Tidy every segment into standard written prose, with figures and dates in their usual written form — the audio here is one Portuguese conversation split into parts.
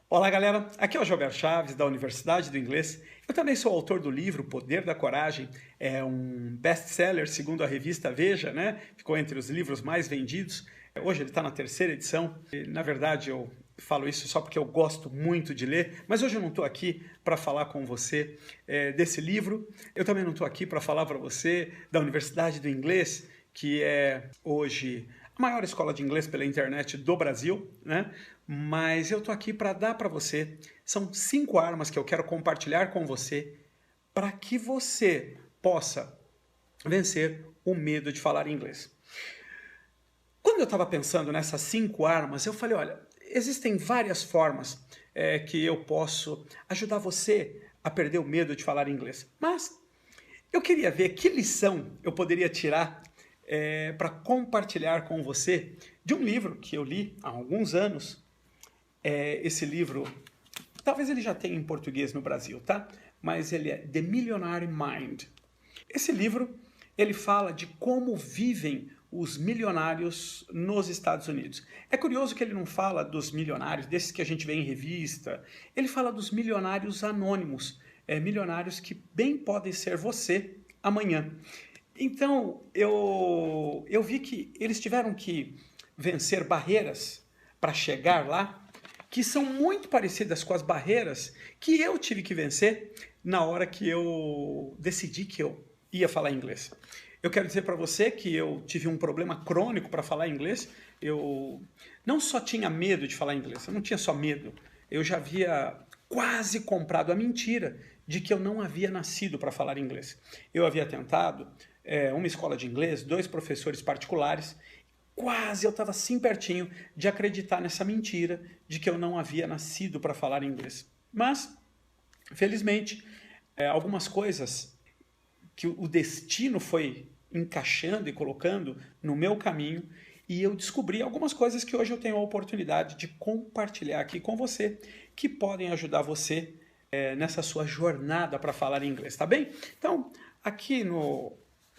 Olá, galera. Aqui é o Gilberto Chaves, da Universidade do Inglês. Eu também sou autor do livro O Poder da Coragem. É um best-seller, segundo a revista Veja, né? Ficou entre os livros mais vendidos. Hoje ele está na terceira edição. Na verdade, eu falo isso só porque eu gosto muito de ler, mas hoje eu não estou aqui para falar com você desse livro. Eu também não estou aqui para falar para você da Universidade do Inglês, que é hoje a maior escola de inglês pela internet do Brasil, né? Mas eu tô aqui para dar para você, são 5 armas que eu quero compartilhar com você para que você possa vencer o medo de falar inglês. Quando eu estava pensando nessas 5 armas, eu falei, olha, existem várias formas que eu posso ajudar você a perder o medo de falar inglês. Mas eu queria ver que lição eu poderia tirar para compartilhar com você de um livro que eu li há alguns anos. Esse livro, talvez ele já tenha em português no Brasil, tá? Mas ele é The Millionaire Mind. Esse livro, ele fala de como vivem os milionários nos Estados Unidos. É curioso que ele não fala dos milionários, desses que a gente vê em revista. Ele fala dos milionários anônimos, milionários que bem podem ser você amanhã. Então, eu vi que eles tiveram que vencer barreiras para chegar lá, que são muito parecidas com as barreiras que eu tive que vencer na hora que eu decidi que eu ia falar inglês. Eu quero dizer para você que eu tive um problema crônico para falar inglês. Eu não só tinha medo de falar inglês, eu não tinha só medo, eu já havia quase comprado a mentira de que eu não havia nascido para falar inglês. Eu havia tentado uma escola de inglês, 2 professores particulares. Quase eu estava assim pertinho de acreditar nessa mentira de que eu não havia nascido para falar inglês. Mas, felizmente, algumas coisas que o destino foi encaixando e colocando no meu caminho, e eu descobri algumas coisas que hoje eu tenho a oportunidade de compartilhar aqui com você, que podem ajudar você nessa sua jornada para falar inglês, tá bem? Então, aqui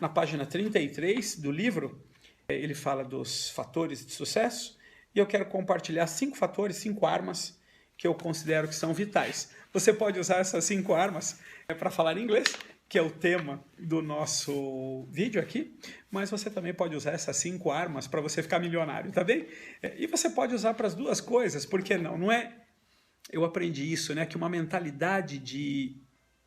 na página 33 do livro, ele fala dos fatores de sucesso e eu quero compartilhar 5 fatores, 5 armas que eu considero que são vitais. Você pode usar essas 5 armas para falar inglês, que é o tema do nosso vídeo aqui, mas você também pode usar essas 5 armas para você ficar milionário, tá bem? E você pode usar para as duas coisas, por que não? Não é? Eu aprendi isso, né? Que uma mentalidade de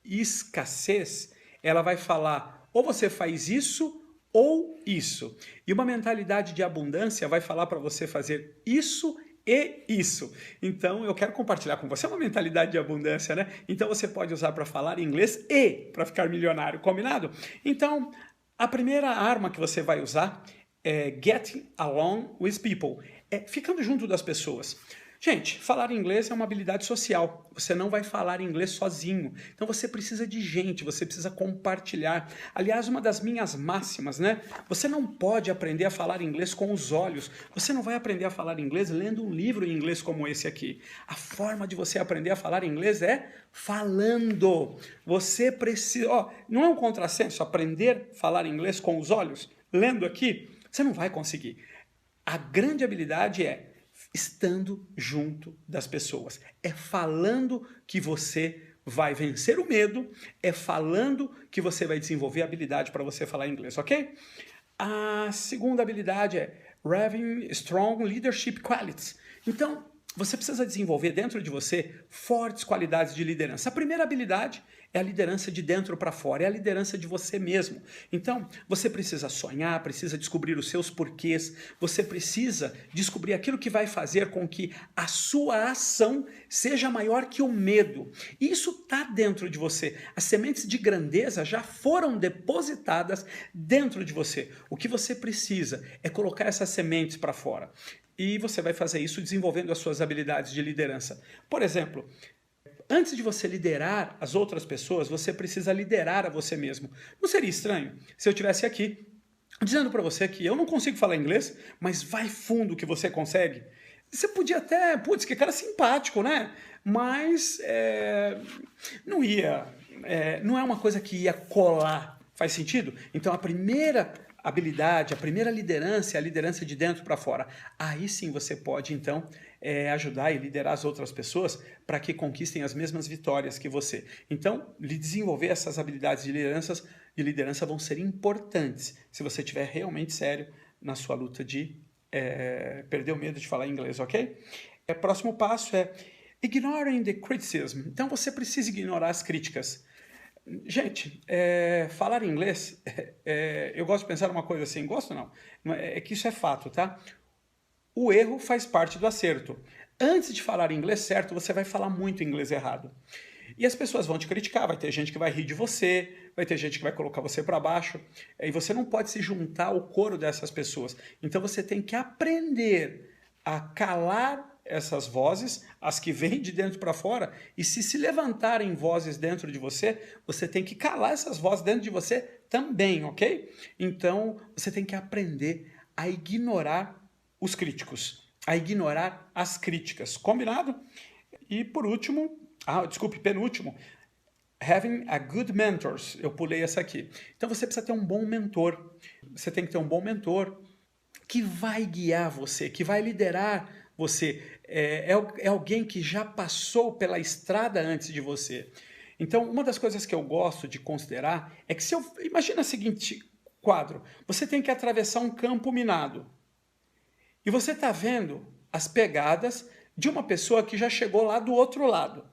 escassez, ela vai falar ou você faz isso ou isso. E uma mentalidade de abundância vai falar para você fazer isso e isso. Então, eu quero compartilhar com você uma mentalidade de abundância, né? Então, você pode usar para falar inglês e para ficar milionário, combinado? Então, a primeira arma que você vai usar é getting along with people. Ficando junto das pessoas. Gente, falar inglês é uma habilidade social. Você não vai falar inglês sozinho. Então você precisa de gente, você precisa compartilhar. Aliás, uma das minhas máximas, né? Você não pode aprender a falar inglês com os olhos. Você não vai aprender a falar inglês lendo um livro em inglês como esse aqui. A forma de você aprender a falar inglês é falando. Você precisa... não é um contrassenso aprender a falar inglês com os olhos? Lendo aqui, você não vai conseguir. A grande habilidade é estando junto das pessoas. É falando que você vai vencer o medo, é falando que você vai desenvolver a habilidade para você falar inglês, ok? A segunda habilidade é having strong leadership qualities. Então, você precisa desenvolver dentro de você fortes qualidades de liderança. A primeira habilidade é a liderança de dentro para fora, é a liderança de você mesmo. Então, você precisa sonhar, precisa descobrir os seus porquês, você precisa descobrir aquilo que vai fazer com que a sua ação seja maior que o medo. Isso está dentro de você. As sementes de grandeza já foram depositadas dentro de você. O que você precisa é colocar essas sementes para fora. E você vai fazer isso desenvolvendo as suas habilidades de liderança. Por exemplo, antes de você liderar as outras pessoas, você precisa liderar a você mesmo. Não seria estranho se eu estivesse aqui dizendo para você que eu não consigo falar inglês, mas vai fundo que você consegue? Você podia até, putz, que cara simpático, né? Mas não ia, não é uma coisa que ia colar. Faz sentido? Então a primeira habilidade, a primeira liderança é a liderança de dentro para fora. Aí sim você pode, então, ajudar e liderar as outras pessoas para que conquistem as mesmas vitórias que você. Então, desenvolver essas habilidades de liderança vão ser importantes se você estiver realmente sério na sua luta de perder o medo de falar inglês, ok? Próximo passo é ignoring the criticism. Então, você precisa ignorar as críticas. Gente, falar inglês, eu gosto de pensar uma coisa assim, gosto não, é que isso é fato, tá? O erro faz parte do acerto. Antes de falar inglês certo, você vai falar muito inglês errado. E as pessoas vão te criticar, vai ter gente que vai rir de você, vai ter gente que vai colocar você para baixo, e você não pode se juntar ao coro dessas pessoas. Então você tem que aprender a calar essas vozes, as que vêm de dentro para fora, e se levantarem vozes dentro de você, você tem que calar essas vozes dentro de você também, ok? Então, você tem que aprender a ignorar os críticos, a ignorar as críticas, combinado? E por último, penúltimo, having a good mentors, eu pulei essa aqui. Então, você precisa ter um bom mentor, você tem que ter um bom mentor que vai guiar você, que vai liderar você, é alguém que já passou pela estrada antes de você. Então, uma das coisas que eu gosto de considerar é que imagina o seguinte quadro, você tem que atravessar um campo minado e você está vendo as pegadas de uma pessoa que já chegou lá do outro lado.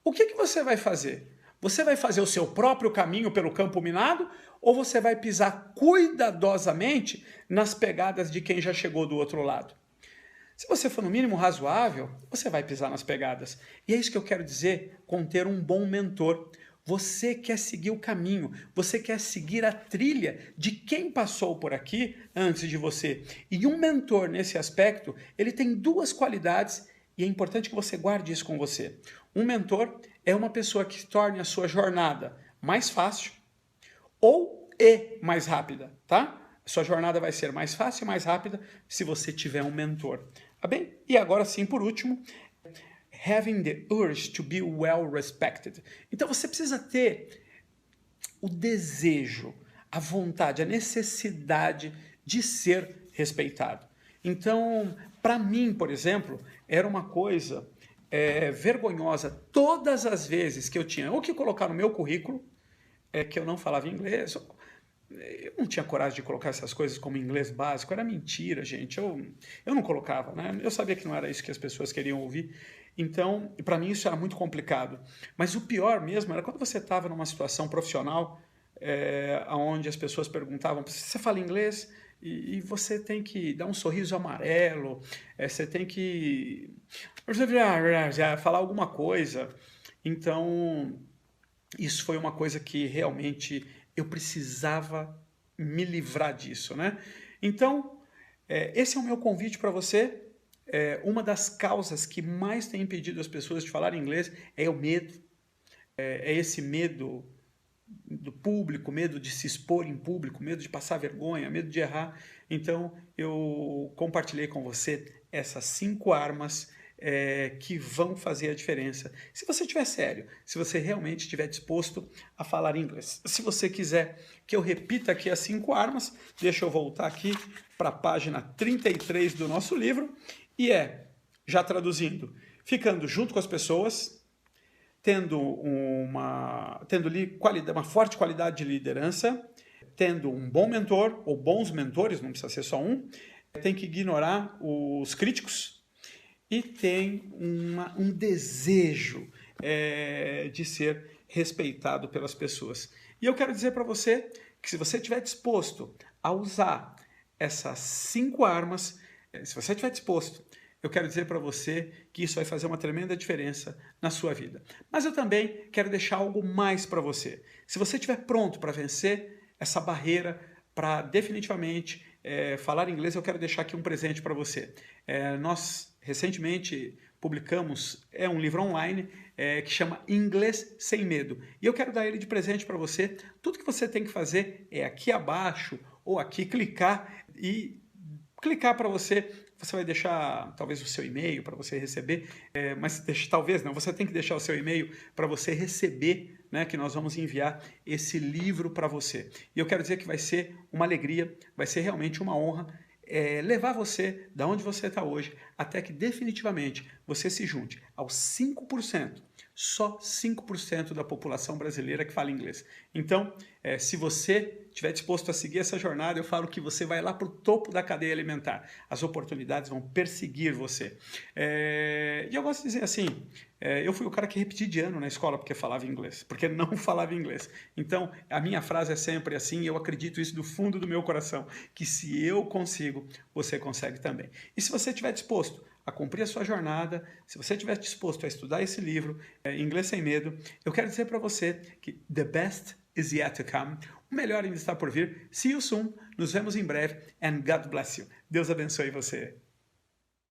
O que você vai fazer? Você vai fazer o seu próprio caminho pelo campo minado ou você vai pisar cuidadosamente nas pegadas de quem já chegou do outro lado? Se você for no mínimo razoável, você vai pisar nas pegadas. E é isso que eu quero dizer com ter um bom mentor. Você quer seguir o caminho, você quer seguir a trilha de quem passou por aqui antes de você. E um mentor, nesse aspecto, ele tem duas qualidades e é importante que você guarde isso com você. Um mentor é uma pessoa que torne a sua jornada mais fácil ou mais rápida, tá? Sua jornada vai ser mais fácil e mais rápida se você tiver um mentor. Tá bem? E agora sim, por último, having the urge to be well respected. Então você precisa ter o desejo, a vontade, a necessidade de ser respeitado. Então, para mim, por exemplo, era uma coisa vergonhosa todas as vezes que eu tinha ou que colocar no meu currículo que eu não falava inglês. Eu não tinha coragem de colocar essas coisas como inglês básico, era mentira, gente. Eu não colocava, né? Eu sabia que não era isso que as pessoas queriam ouvir. Então, para mim isso era muito complicado. Mas o pior mesmo era quando você estava numa situação profissional onde as pessoas perguntavam: você fala inglês? E você tem que dar um sorriso amarelo, você tem que falar alguma coisa. Então, isso foi uma coisa que realmente eu precisava me livrar disso, né? Então, esse é o meu convite para você. Uma das causas que mais tem impedido as pessoas de falar inglês é o medo. É esse medo do público, medo de se expor em público, medo de passar vergonha, medo de errar. Então, eu compartilhei com você essas 5 armas que vão fazer a diferença. Se você estiver sério, se você realmente estiver disposto a falar inglês. Se você quiser que eu repita aqui as 5 armas, deixa eu voltar aqui para a página 33 do nosso livro, e já traduzindo, ficando junto com as pessoas, tendo uma forte qualidade de liderança, tendo um bom mentor, ou bons mentores, não precisa ser só um, tem que ignorar os críticos, e tem um desejo de ser respeitado pelas pessoas. E eu quero dizer para você que se você estiver disposto a usar essas 5 armas, se você estiver disposto, eu quero dizer para você que isso vai fazer uma tremenda diferença na sua vida. Mas eu também quero deixar algo mais para você. Se você estiver pronto para vencer essa barreira, para definitivamente falar inglês, eu quero deixar aqui um presente para você. Nós recentemente publicamos um livro online que chama Inglês Sem Medo. E eu quero dar ele de presente para você. Tudo que você tem que fazer é aqui abaixo ou aqui clicar para você. Você vai deixar talvez o seu e-mail para você receber, mas talvez não, você tem que deixar o seu e-mail para você receber, né, que nós vamos enviar esse livro para você. E eu quero dizer que vai ser uma alegria, vai ser realmente uma honra levar você da onde você está hoje até que definitivamente você se junte aos 5%, só 5% da população brasileira que fala inglês. Então, se você estiver disposto a seguir essa jornada, eu falo que você vai lá para o topo da cadeia alimentar. As oportunidades vão perseguir você. E eu gosto de dizer assim, eu fui o cara que repeti de ano na escola porque falava inglês, porque não falava inglês. Então, a minha frase é sempre assim, eu acredito isso do fundo do meu coração, que se eu consigo, você consegue também. E se você estiver disposto a cumprir a sua jornada, se você estiver disposto a estudar esse livro, Inglês Sem Medo, eu quero dizer para você que the best is yet to come. O melhor ainda está por vir. See you soon. Nos vemos em breve. And God bless you. Deus abençoe você.